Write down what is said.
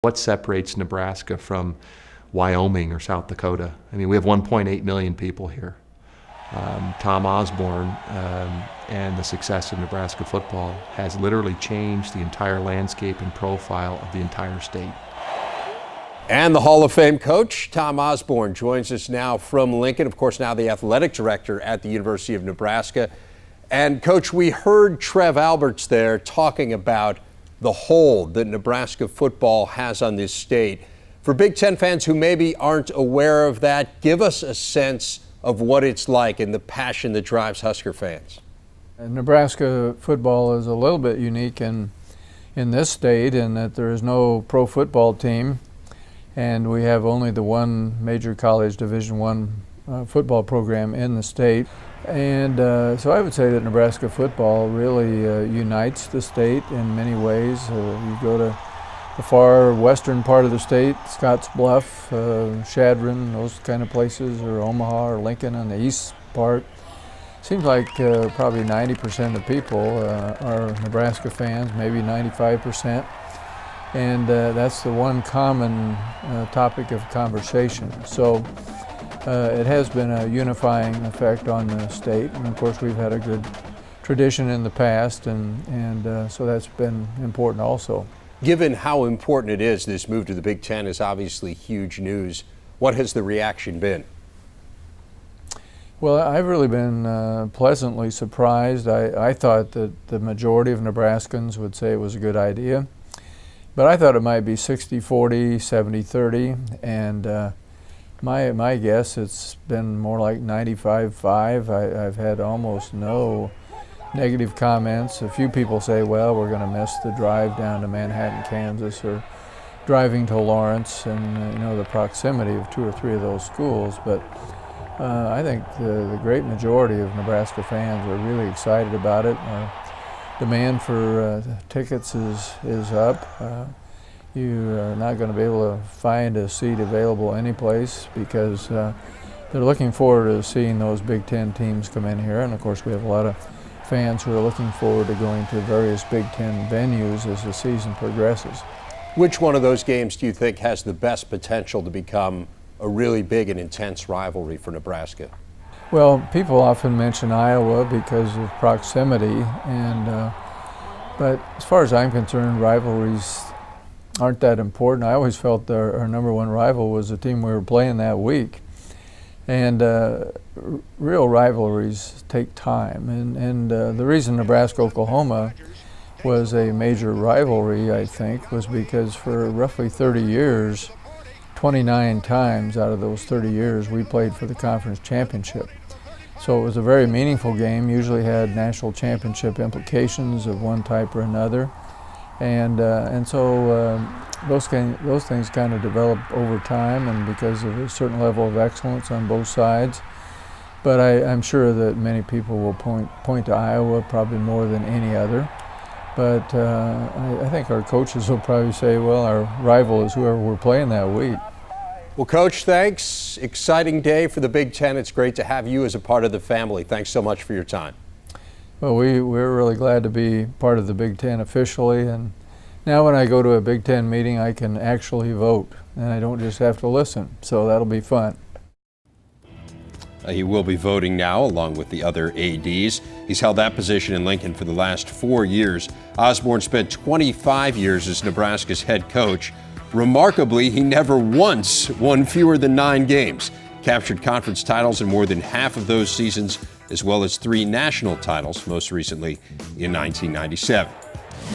What separates Nebraska from Wyoming or South Dakota? I mean, we have 1.8 million people here. Tom Osborne and the success of Nebraska football has literally changed the entire landscape and profile of the entire state. And the Hall of Fame coach, Tom Osborne, joins us now from Lincoln, of course, now the athletic director at the University of Nebraska. And Coach, we heard Trev Alberts there talking about the hold that Nebraska football has on this state. For Big Ten fans who maybe aren't aware of that, give us a sense of what it's like and the passion that drives Husker fans. Nebraska football is a little bit unique in this state in that there is no pro football team, and we have only the one major college Division I football program in the state. And so I would say that Nebraska football really unites the state in many ways. You go to the far western part of the state, Scotts Bluff, Chadron, those kind of places, or Omaha or Lincoln on the east part. Seems like probably 90% of people are Nebraska fans, maybe 95%. And that's the one common topic of conversation. So it has been a unifying effect on the state, and of course we've had a good tradition in the past, and so that's been important also. Given how important it is, this move to the Big Ten is obviously huge news. What has the reaction been? Well, I've really been pleasantly surprised. I thought that the majority of Nebraskans would say it was a good idea, but I thought it might be 60-40, 70-30, and my guess, it's been more like 95-5. I've had almost no negative comments. A few people say, well, we're going to miss the drive down to Manhattan, Kansas, or driving to Lawrence, and the proximity of 2 or 3 of those schools. But I think the great majority of Nebraska fans are really excited about it. Demand for tickets is up. You're not going to be able to find a seat available anyplace because they're looking forward to seeing those Big Ten teams come in here. And of course we have a lot of fans who are looking forward to going to various Big Ten venues as the season progresses. Which one of those games do you think has the best potential to become a really big and intense rivalry for Nebraska? Well, people often mention Iowa because of proximity, but as far as I'm concerned, rivalries aren't that important. I always felt our number one rival was the team we were playing that week. And real rivalries take time. And the reason Nebraska-Oklahoma was a major rivalry, I think, was because for roughly 30 years, 29 times out of those 30 years, we played for the conference championship. So it was a very meaningful game, usually had national championship implications of one type or another. And so those things kind of develop over time, and because of a certain level of excellence on both sides. But I'm sure that many people will point to Iowa probably more than any other. But I think our coaches will probably say, well, our rival is whoever we're playing that week. Well, Coach, thanks. Exciting day for the Big Ten. It's great to have you as a part of the family. Thanks so much for your time. Well, we're really glad to be part of the Big Ten officially, and now when I go to a Big Ten meeting, I can actually vote, and I don't just have to listen, so that'll be fun. He will be voting now, along with the other ADs. He's held that position in Lincoln for the last 4 years. Osborne spent 25 years as Nebraska's head coach. Remarkably, he never once won fewer than 9 games, captured conference titles in more than half of those seasons, as well as 3 national titles, most recently in 1997.